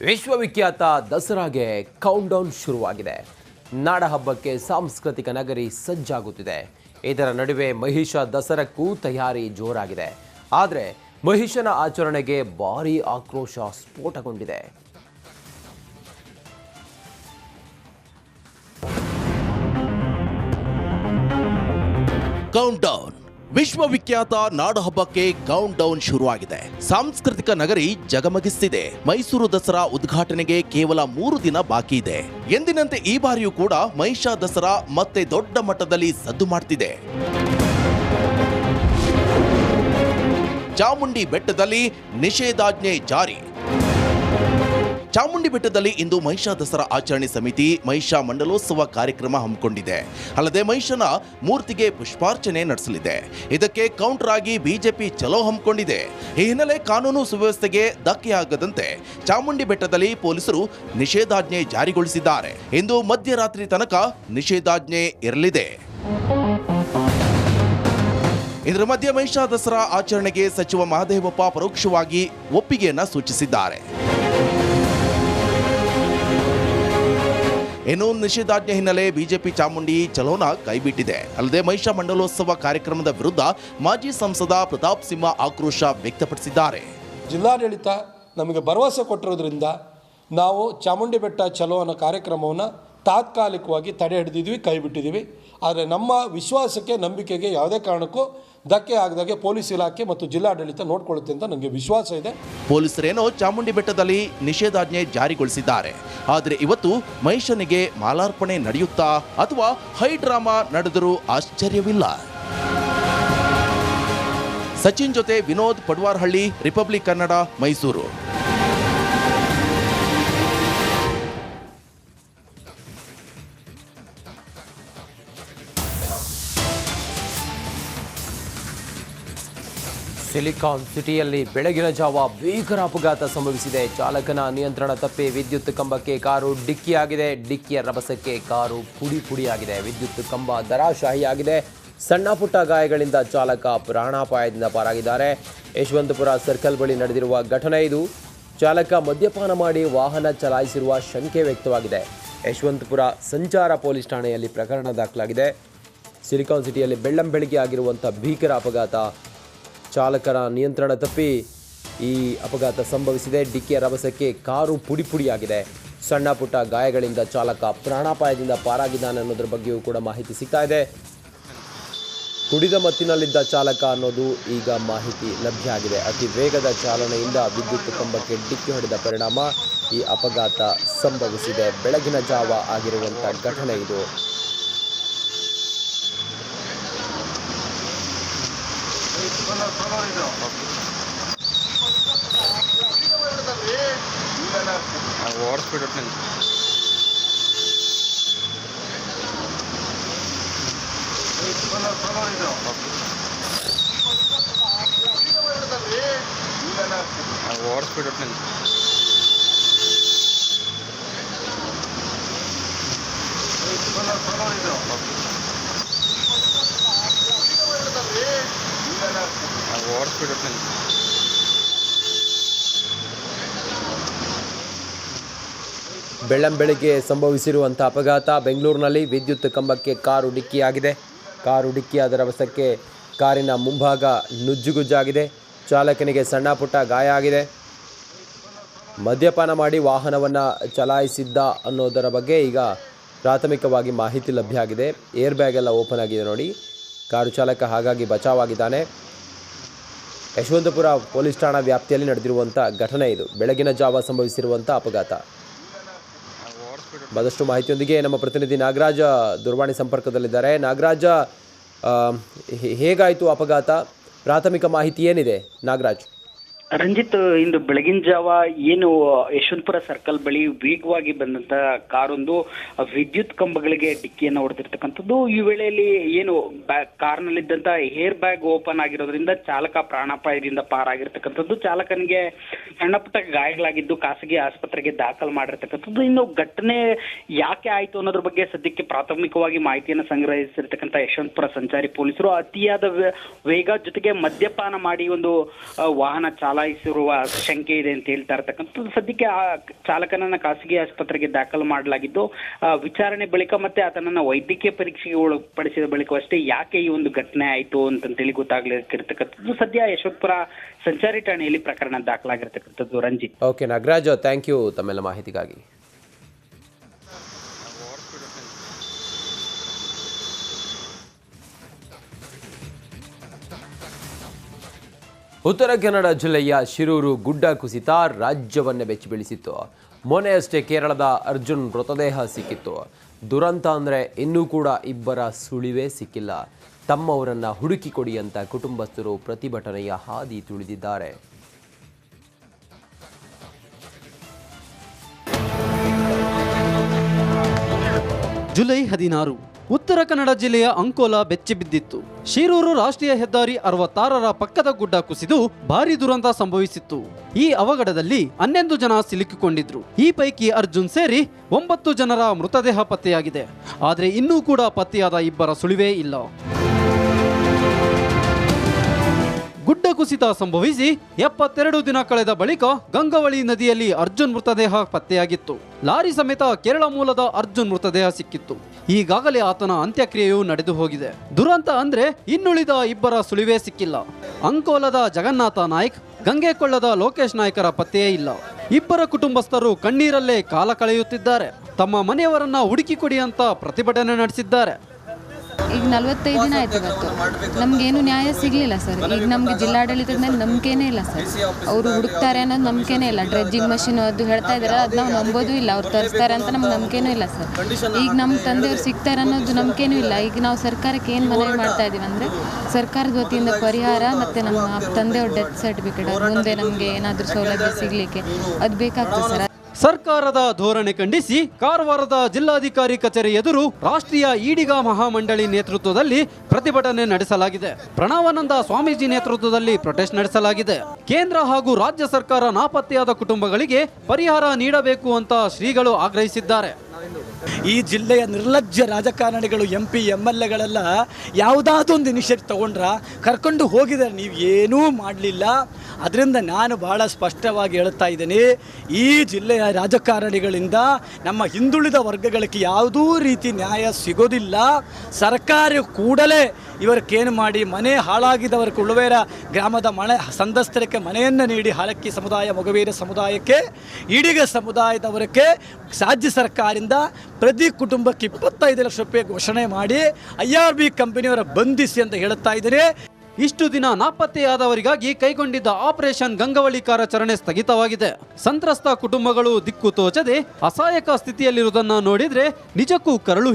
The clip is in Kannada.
ವಿಶ್ವವಿಖ್ಯಾತ ದಸರಾಗೆ ಕೌಂಟ್ಡೌನ್ ಶುರುವಾಗಿದೆ. ನಾಡಹಬ್ಬಕ್ಕೆ ಸಾಂಸ್ಕೃತಿಕ ನಗರಿ ಸಜ್ಜಾಗುತ್ತಿದೆ. ಇದರ ನಡುವೆ ಮಹಿಷ ದಸರಕ್ಕೂ ತಯಾರಿ ಜೋರಾಗಿದೆ. ಆದರೆ ಮಹಿಷನ ಆಚರಣೆಗೆ ಭಾರೀ ಆಕ್ರೋಶ ಸ್ಫೋಟಗೊಂಡಿದೆ. ಕೌಂಟ್ಡೌನ್ ವಿಶ್ವವಿಖ್ಯಾತ ನಾಡಹಬ್ಬಕ್ಕೆ ಕೌಂಟ್ಡೌನ್ ಶುರುವಾಗಿದೆ. ಸಾಂಸ್ಕೃತಿಕ ನಗರಿ ಜಗಮಗಿಸ್ತಿದೆ. ಮೈಸೂರು ದಸರಾ ಉದ್ಘಾಟನೆಗೆ ಕೇವಲ 3 ದಿನ ಬಾಕಿ ಇದೆ. ಎಂದಿನಂತೆ ಈ ಬಾರಿಯೂ ಕೂಡ ಮಹಿಷ ದಸರಾ ಮತ್ತೆ ದೊಡ್ಡ ಮಟ್ಟದಲ್ಲಿ ಸದ್ದು ಮಾಡ್ತಿದೆ. ಚಾಮುಂಡಿ ಬೆಟ್ಟದಲ್ಲಿ ನಿಷೇಧಾಜ್ಞೆ ಜಾರಿ. ಚಾಮುಂಡಿ ಬೆಟ್ಟದಲ್ಲಿ ಇಂದು ಮಹಿಷ ದಸರಾ ಆಚರಣೆ ಸಮಿತಿ ಮಹಿಷ ಮಂಡಲೋತ್ಸವ ಕಾರ್ಯಕ್ರಮ ಹಮ್ಮಿಕೊಂಡಿದೆ. ಅಲ್ಲದೆ ಮಹಿಷನ ಮೂರ್ತಿಗೆ ಪುಷ್ಪಾರ್ಚನೆ ನಡೆಸಲಿದೆ. ಇದಕ್ಕೆ ಕೌಂಟರ್ ಆಗಿ ಬಿಜೆಪಿ ಚಲೋ ಹಮ್ಮಿಕೊಂಡಿದೆ. ಈ ಹಿನ್ನೆಲೆ ಕಾನೂನು ಸುವ್ಯವಸ್ಥೆಗೆ ಧಕ್ಕೆಯಾಗದಂತೆ ಚಾಮುಂಡಿ ಬೆಟ್ಟದಲ್ಲಿ ಪೊಲೀಸರು ನಿಷೇಧಾಜ್ಞೆ ಜಾರಿಗೊಳಿಸಿದ್ದಾರೆ. ಇಂದು ಮಧ್ಯರಾತ್ರಿ ತನಕ ನಿಷೇಧಾಜ್ಞೆ ಇರಲಿದೆ. ಇದರ ಮಧ್ಯೆ ಮಹಿಷ ದಸರಾ ಆಚರಣೆಗೆ ಸಚಿವ ಮಹದೇವಪ್ಪ ಪರೋಕ್ಷವಾಗಿ ಒಪ್ಪಿಗೆಯನ್ನ ಸೂಚಿಸಿದ್ದಾರೆ. ಇನ್ನು ನಿಷೇಧಾಜ್ಞೆ ಹಿನ್ನೆಲೆ ಬಿಜೆಪಿ ಚಾಮುಂಡಿ ಚಲೋನ ಕೈಬಿಟ್ಟಿದೆ. ಅಲ್ಲದೆ ಮಹಿಷ ಮಂಡಲೋತ್ಸವ ಕಾರ್ಯಕ್ರಮದ ವಿರುದ್ಧ ಮಾಜಿ ಸಂಸದ ಪ್ರತಾಪ್ ಸಿಂಹ ಆಕ್ರೋಶ ವ್ಯಕ್ತಪಡಿಸಿದ್ದಾರೆ. ಜಿಲ್ಲಾಡಳಿತ ನಮಗೆ ಭರವಸೆ ಕೊಟ್ಟಿರೋದ್ರಿಂದ ನಾವು ಚಾಮುಂಡಿ ಬೆಟ್ಟ ಚಲೋ ಅನ್ನೋ ಕಾರ್ಯಕ್ರಮವನ್ನು ತಾತ್ಕಾಲಿಕವಾಗಿ ತಡೆ ಹಿಡಿದಿದ್ವಿ, ಕೈ ಬಿಟ್ಟಿದ್ದೀವಿ. ಆದರೆ ನಮ್ಮ ವಿಶ್ವಾಸಕ್ಕೆ, ನಂಬಿಕೆಗೆ ಯಾವುದೇ ಕಾರಣಕ್ಕೂ ಧಕ್ಕೆ ಆಗದಾಗೆ ಪೊಲೀಸ್ ಇಲಾಖೆ ಮತ್ತು ಜಿಲ್ಲಾಡಳಿತ ನೋಡ್ಕೊಳ್ಳುತ್ತೆ ಅಂತ ನನಗೆ ವಿಶ್ವಾಸ ಇದೆ. ಪೊಲೀಸರೇನೋ ಚಾಮುಂಡಿ ಬೆಟ್ಟದಲ್ಲಿ ನಿಷೇಧಾಜ್ಞೆ ಜಾರಿಗೊಳಿಸಿದ್ದಾರೆ. ಆದರೆ ಇವತ್ತು ಮಹಿಷನಿಗೆ ಮಾಲಾರ್ಪಣೆ ನಡೆಯುತ್ತಾ ಅಥವಾ ಹೈ ಡ್ರಾಮಾ ನಡೆದರೂ ಆಶ್ಚರ್ಯವಿಲ್ಲ. ಸಚಿನ್ ಜೊತೆ ವಿನೋದ್ ಪಡ್ವಾರ್ಹಳ್ಳಿ, ರಿಪಬ್ಲಿಕ್ ಕನ್ನಡ, ಮೈಸೂರು. ಸಿಲಿಕಾನ್ ಸಿಟಿಯಲ್ಲಿ ಬೆಳಗಿನ ಜಾವ ಭೀಕರ ಅಪಘಾತ ಸಂಭವಿಸಿದೆ. ಚಾಲಕನ ನಿಯಂತ್ರಣ ತಪ್ಪಿ ವಿದ್ಯುತ್ ಕಂಬಕ್ಕೆ ಕಾರು ಡಿಕ್ಕಿಯಾಗಿದೆ. ಡಿಕ್ಕಿಯ ರಭಸಕ್ಕೆ ಕಾರು ಪುಡಿಯಾಗಿದೆ. ವಿದ್ಯುತ್ ಕಂಬ ಧರಾಶಾಹಿಯಾಗಿದೆ. ಸಣ್ಣ ಪುಟ್ಟ ಗಾಯಗಳಿಂದ ಚಾಲಕ ಪ್ರಾಣಾಪಾಯದಿಂದ ಪಾರಾಗಿದ್ದಾರೆ. ಯಶವಂತಪುರ ಸರ್ಕಲ್ ಬಳಿ ನಡೆದಿರುವ ಘಟನೆ ಇದು. ಚಾಲಕ ಮದ್ಯಪಾನ ಮಾಡಿ ವಾಹನ ಚಲಾಯಿಸಿರುವ ಶಂಕೆ ವ್ಯಕ್ತವಾಗಿದೆ. ಯಶವಂತಪುರ ಸಂಚಾರ ಪೊಲೀಸ್ ಠಾಣೆಯಲ್ಲಿ ಪ್ರಕರಣ ದಾಖಲಾಗಿದೆ. ಸಿಲಿಕಾನ್ ಸಿಟಿಯಲ್ಲಿ ಬೆಳ್ಳಂಬೆಳಗ್ಗೆ ಆಗಿರುವಂಥ ಭೀಕರ ಅಪಘಾತ. ಚಾಲಕನ ನಿಯಂತ್ರಣ ತಪ್ಪಿ ಈ ಅಪಘಾತ ಸಂಭವಿಸಿದೆ. ಡಿಕ್ಕಿಯ ರಭಸಕ್ಕೆ ಕಾರು ಪುಡಿಯಾಗಿದೆ. ಸಣ್ಣ ಪುಟ್ಟ ಗಾಯಗಳಿಂದ ಚಾಲಕ ಪ್ರಾಣಾಪಾಯದಿಂದ ಪಾರಾಗಿದ್ದಾನೆ ಅನ್ನೋದ್ರ ಬಗ್ಗೆಯೂ ಕೂಡ ಮಾಹಿತಿ ಸಿಗ್ತಾ ಇದೆ. ಕುಡಿದ ಮತ್ತಿನಲ್ಲಿದ್ದ ಚಾಲಕ ಅನ್ನೋದು ಈಗ ಮಾಹಿತಿ ಲಭ್ಯ ಆಗಿದೆ. ಅತಿ ವೇಗದ ಚಾಲನೆಯಿಂದ ವಿದ್ಯುತ್ ಕಂಬಕ್ಕೆ ಡಿಕ್ಕಿ ಹೊಡೆದ ಪರಿಣಾಮ ಈ ಅಪಘಾತ ಸಂಭವಿಸಿದೆ. ಬೆಳಗಿನ ಜಾವ ಆಗಿರುವಂಥ ಘಟನೆ ಇದು. ಬೆಳ್ಳಂಬೆಳಗ್ಗೆ ಸಂಭವಿಸಿರುವಂಥ ಅಪಘಾತ. ಬೆಂಗಳೂರಿನಲ್ಲಿ ವಿದ್ಯುತ್ ಕಂಬಕ್ಕೆ ಕಾರು ಡಿಕ್ಕಿಯಾಗಿದೆ. ಕಾರು ಡಿಕ್ಕಿಯಾದ ರಭಸಕ್ಕೆ ಕಾರಿನ ಮುಂಭಾಗ ನುಜ್ಜುಗುಜ್ಜಾಗಿದೆ. ಚಾಲಕನಿಗೆ ಸಣ್ಣ ಪುಟ್ಟ ಗಾಯ ಆಗಿದೆ. ಮದ್ಯಪಾನ ಮಾಡಿ ವಾಹನವನ್ನು ಚಲಾಯಿಸಿದ್ದ ಅನ್ನೋದರ ಬಗ್ಗೆ ಈಗ ಪ್ರಾಥಮಿಕವಾಗಿ ಮಾಹಿತಿ ಲಭ್ಯ ಆಗಿದೆ. ಏರ್ ಬ್ಯಾಗ್ ಎಲ್ಲ ಓಪನ್ ಆಗಿದೆ ನೋಡಿ. ಕಾರು ಚಾಲಕ ಹಾಗಾಗಿ ಬಚಾವಾಗಿದ್ದಾನೆ. ಯಶವಂತಪುರ ಪೊಲೀಸ್ ಠಾಣಾ ವ್ಯಾಪ್ತಿಯಲ್ಲಿ ನಡೆದಿರುವಂಥ ಘಟನೆ ಇದು. ಬೆಳಗಿನ ಜಾವ ಸಂಭವಿಸಿರುವಂಥ ಅಪಘಾತ. ಮತ್ತಷ್ಟು ಮಾಹಿತಿಯೊಂದಿಗೆ ನಮ್ಮ ಪ್ರತಿನಿಧಿ ನಾಗರಾಜ ದೂರವಾಣಿ ಸಂಪರ್ಕದಲ್ಲಿದ್ದಾರೆ. ನಾಗರಾಜ, ಹೇಗಾಯಿತು ಅಪಘಾತ? ಪ್ರಾಥಮಿಕ ಮಾಹಿತಿ ಏನಿದೆ ನಾಗರಾಜ್? ರಂಜಿತ್, ಇಂದು ಬೆಳಗಿನ ಜಾವ ಏನು ಯಶವಂತಪುರ ಸರ್ಕಲ್ ಬಳಿ ವೇಗವಾಗಿ ಬಂದಂತ ಕಾರೊಂದು ವಿದ್ಯುತ್ ಕಂಬಗಳಿಗೆ ಡಿಕ್ಕಿಯನ್ನು ಹೊಡೆದಿರ್ತಕ್ಕಂಥದ್ದು. ಈ ವೇಳೆಯಲ್ಲಿ ಏನು ಕಾರ್ನಲ್ಲಿದ್ದಂತ ಏರ್ ಬ್ಯಾಗ್ ಓಪನ್ ಆಗಿರೋದ್ರಿಂದ ಚಾಲಕ ಪ್ರಾಣಾಪಾಯದಿಂದ ಪಾರಾಗಿರ್ತಕ್ಕಂಥದ್ದು. ಚಾಲಕನಿಗೆ ಸಣ್ಣ ಪುಟ್ಟ ಗಾಯಗಳಾಗಿದ್ದು ಖಾಸಗಿ ಆಸ್ಪತ್ರೆಗೆ ದಾಖಲು ಮಾಡಿರ್ತಕ್ಕಂಥದ್ದು. ಇನ್ನು ಘಟನೆ ಯಾಕೆ ಆಯಿತು ಅನ್ನೋದ್ರ ಬಗ್ಗೆ ಸದ್ಯಕ್ಕೆ ಪ್ರಾಥಮಿಕವಾಗಿ ಮಾಹಿತಿಯನ್ನು ಸಂಗ್ರಹಿಸಿರ್ತಕ್ಕಂಥ ಯಶವಂತಪುರ ಸಂಚಾರಿ ಪೊಲೀಸರು ಅತಿಯಾದ ವೇಗ ಜೊತೆಗೆ ಮದ್ಯಪಾನ ಮಾಡಿ ಒಂದು ವಾಹನ ಚಾಲಕ ಚಲಾಯಿಸಿರುವ ಶಂಕೆ ಇದೆ ಅಂತ ಹೇಳ್ತಾ ಇರ್ತಕ್ಕಂಥದ್ದು. ಸದ್ಯಕ್ಕೆ ಆ ಚಾಲಕನನ್ನ ಖಾಸಗಿ ಆಸ್ಪತ್ರೆಗೆ ದಾಖಲು ಮಾಡಲಾಗಿದ್ದು, ವಿಚಾರಣೆ ಬಳಿಕ ಮತ್ತೆ ಆತನನ್ನ ವೈದ್ಯಕೀಯ ಪರೀಕ್ಷೆಗೆ ಒಳಪಡಿಸಿದ ಬಳಿಕವಷ್ಟೇ ಯಾಕೆ ಈ ಒಂದು ಘಟನೆ ಆಯಿತು ಅಂತಂತೇಳಿ ಗೊತ್ತಾಗ್ಲಿಕ್ಕಿರ್ತಕ್ಕಂಥದ್ದು. ಸದ್ಯ ಯಶವಂತಪುರ ಸಂಚಾರಿ ಠಾಣೆಯಲ್ಲಿ ಪ್ರಕರಣ ದಾಖಲಾಗಿರ್ತಕ್ಕಂಥದ್ದು. Ranjith. Okay Nagaraj, thank you ತಮ್ಮೆಲ್ಲ ಮಾಹಿತಿಗಾಗಿ. ಉತ್ತರ ಕನ್ನಡ ಜಿಲ್ಲೆಯ ಶಿರೂರು ಗುಡ್ಡ ಕುಸಿತ ರಾಜ್ಯವನ್ನೇ ಬೆಚ್ಚಿಬೀಳಿಸಿತ್ತು. ಮೊನ್ನೆಯಷ್ಟೇ ಕೇರಳದ ಅರ್ಜುನ್ ಮೃತದೇಹ ಸಿಕ್ಕಿತ್ತು. ದುರಂತ ಅಂದರೆ ಇನ್ನೂ ಕೂಡ ಇಬ್ಬರ ಸುಳಿವೇ ಸಿಕ್ಕಿಲ್ಲ. ತಮ್ಮವರನ್ನ ಹುಡುಕಿ ಕೊಡಿ ಅಂತ ಕುಟುಂಬಸ್ಥರು ಪ್ರತಿಭಟನೆಯ ಹಾದಿ ತುಳಿದಿದ್ದಾರೆ. ಜುಲೈ 16 ಉತ್ತರ ಕನ್ನಡ ಜಿಲ್ಲೆಯ ಅಂಕೋಲ ಬೆಚ್ಚಿಬಿದ್ದಿತ್ತು. ಶಿರೂರು ರಾಷ್ಟ್ರೀಯ ಹೆದ್ದಾರಿ 66ರ ಪಕ್ಕದ ಗುಡ್ಡ ಕುಸಿದು ಭಾರೀ ದುರಂತ ಸಂಭವಿಸಿತ್ತು. ಈ ಅವಘಡದಲ್ಲಿ 11 ಜನ ಸಿಲುಕಿಕೊಂಡಿದ್ರು. ಈ ಪೈಕಿ ಅರ್ಜುನ್ ಸೇರಿ 9 ಜನರ ಮೃತದೇಹ ಪತ್ತೆಯಾಗಿದೆ. ಆದರೆ ಇನ್ನೂ ಕೂಡ ಪತ್ತೆಯಾದ ಇಬ್ಬರ ಸುಳಿವೇ ಇಲ್ಲ. ಗುಡ್ಡ ಕುಸಿತ ಸಂಭವಿಸಿ 72 ದಿನ ಕಳೆದ ಬಳಿಕ ಗಂಗಾವಳಿ ನದಿಯಲ್ಲಿ ಅರ್ಜುನ್ ಮೃತದೇಹ ಪತ್ತೆಯಾಗಿತ್ತು. ಲಾರಿ ಸಮೇತ ಕೇರಳ ಮೂಲದ ಅರ್ಜುನ್ ಮೃತದೇಹ ಸಿಕ್ಕಿತ್ತು. ಈಗಾಗಲೇ ಆತನ ಅಂತ್ಯಕ್ರಿಯೆಯು ನಡೆದು ಹೋಗಿದೆ. ದುರಂತ ಅಂದ್ರೆ ಇನ್ನುಳಿದ ಇಬ್ಬರ ಸುಳಿವೇ ಸಿಕ್ಕಿಲ್ಲ. ಅಂಕೋಲದ ಜಗನ್ನಾಥ ನಾಯ್ಕ್, ಗಂಗೆಕೊಳ್ಳದ ಲೋಕೇಶ್ ನಾಯ್ಕರ ಪತ್ತೆಯೇ ಇಲ್ಲ. ಇಬ್ಬರ ಕುಟುಂಬಸ್ಥರು ಕಣ್ಣೀರಲ್ಲೇ ಕಾಲ ಕಳೆಯುತ್ತಿದ್ದಾರೆ. ತಮ್ಮ ಮನೆಯವರನ್ನ ಹುಡುಕಿ ಕೊಡಿ ಅಂತ ಪ್ರತಿಭಟನೆ ನಡೆಸಿದ್ದಾರೆ. ಈಗ 45 ದಿನ ಆಯ್ತು ಇವತ್ತು, ನಮಗೇನು ನ್ಯಾಯ ಸಿಗಲಿಲ್ಲ ಸರ್. ಈಗ ನಮಗೆ ಜಿಲ್ಲಾಡಳಿತದ ಮೇಲೆ ನಂಬಿಕೆನೇ ಇಲ್ಲ ಸರ್. ಅವರು ಹುಡುಕ್ತಾರೆ ಅನ್ನೋದು ನಂಬಿಕೆನೇ ಇಲ್ಲ. ಡ್ರೆಜ್ಜಿಂಗ್ ಮಷಿನ್ ಅದು ಹೇಳ್ತಾ ಇದ್ದಾರೆ, ಅದು ನಾವು ನಂಬೋದು ಇಲ್ಲ. ಅವ್ರು ತರಿಸ್ತಾರೆ ಅಂತ ನಮ್ಗೆ ನಂಬಿಕೆನೂ ಇಲ್ಲ ಸರ್. ಈಗ ನಮ್ಮ ತಂದೆಯವ್ರು ಸಿಗ್ತಾರೆ ಅನ್ನೋದು ನಂಬಿಕೆನೂ ಇಲ್ಲ. ಈಗ ನಾವು ಸರ್ಕಾರಕ್ಕೆ ಏನು ಮನವಿ ಮಾಡ್ತಾ ಇದ್ದೀವಿ ಅಂದರೆ, ಸರ್ಕಾರದ ವತಿಯಿಂದ ಪರಿಹಾರ ಮತ್ತು ನಮ್ಮ ತಂದೆಯವ್ರ ಡೆತ್ ಸರ್ಟಿಫಿಕೇಟ್, ಅದು ಮುಂದೆ ನಮಗೆ ಏನಾದರೂ ಸೌಲಭ್ಯ ಸಿಗಲಿಕ್ಕೆ ಅದು ಬೇಕಾಗ್ತದೆ ಸರ್. ಸರ್ಕಾರದ ಧೋರಣೆ ಖಂಡಿಸಿ ಕಾರವಾರದ ಜಿಲ್ಲಾಧಿಕಾರಿ ಕಚೇರಿ ಎದುರು ರಾಷ್ಟ್ರೀಯ ಈಡಿಗ ಮಹಾಮಂಡಳಿ ನೇತೃತ್ವದಲ್ಲಿ ಪ್ರತಿಭಟನೆ ನಡೆಸಲಾಗಿದೆ. ಪ್ರಣವಾನಂದ ಸ್ವಾಮೀಜಿ ನೇತೃತ್ವದಲ್ಲಿ ಪ್ರೊಟೆಸ್ಟ್ ನಡೆಸಲಾಗಿದೆ. ಕೇಂದ್ರ ಹಾಗೂ ರಾಜ್ಯ ಸರ್ಕಾರ ನಾಪತ್ತೆಯಾದ ಕುಟುಂಬಗಳಿಗೆ ಪರಿಹಾರ ನೀಡಬೇಕು ಅಂತ ಶ್ರೀಗಳು ಆಗ್ರಹಿಸಿದ್ದಾರೆ. ಈ ಜಿಲ್ಲೆಯ ನಿರ್ಲಜ್ಜ ರಾಜಕಾರಣಿಗಳು MP MLAಗಳೆಲ್ಲ ಯಾವುದಾದ್ರೂ ಒಂದು ಇನಿಷಿಯೇಟಿವ್ ತಗೊಂಡ್ರ ಕರ್ಕೊಂಡು ಹೋಗಿದ್ದಾರೆ, ನೀವು ಏನೂ ಮಾಡಲಿಲ್ಲ. ಅದರಿಂದ ನಾನು ಭಾಳ ಸ್ಪಷ್ಟವಾಗಿ ಹೇಳ್ತಾ ಇದ್ದೀನಿ, ಈ ಜಿಲ್ಲೆಯ ರಾಜಕಾರಣಿಗಳಿಂದ ನಮ್ಮ ಹಿಂದುಳಿದ ವರ್ಗಗಳಿಗೆ ಯಾವುದೂ ರೀತಿ ನ್ಯಾಯ ಸಿಗೋದಿಲ್ಲ. ಸರ್ಕಾರ ಕೂಡಲೇ ಇವರಿಗೇನು ಮಾಡಿ ಮನೆ ಹಾಳಾಗಿದ್ದವರ ಕುಳುವೇರ ಗ್ರಾಮದ ಮನೆ ಸಂತ್ರಸ್ತರಿಗೆ ಮನೆಯನ್ನು ನೀಡಿ ಹಾಲಕ್ಕಿ ಸಮುದಾಯ, ಮೊಗವೀರ ಸಮುದಾಯಕ್ಕೆ, ಈಡಿಗ ಸಮುದಾಯದವರಿಗೆ ರಾಜ್ಯ ಸರ್ಕಾರದಿಂದ ಪ್ರತಿ ಕುಟುಂಬಕ್ಕೆ 25 ಲಕ್ಷ ರೂಪಾಯಿ ಘೋಷಣೆ ಮಾಡಿ IRB ಕಂಪನಿಯವರ ಬಂಧಿಸಿ ಅಂತ ಹೇಳುತ್ತಾ ಇದ್ದಾರೆ. ಇಷ್ಟು ದಿನ ನಾಪತ್ತೆಯಾದವರಿಗಾಗಿ ಕೈಗೊಂಡಿದ್ದ ಆಪರೇಷನ್ ಗಂಗಾವಳಿ ಕಾರ್ಯಾಚರಣೆ ಸ್ಥಗಿತವಾಗಿದೆ. ಸಂತ್ರಸ್ತ ಕುಟುಂಬಗಳು ದಿಕ್ಕು ತೋಚದೆ ಅಸಹಾಯಕ ಸ್ಥಿತಿಯಲ್ಲಿರುವುದನ್ನು ನೋಡಿದ್ರೆ ನಿಜಕ್ಕೂ ಕರಳು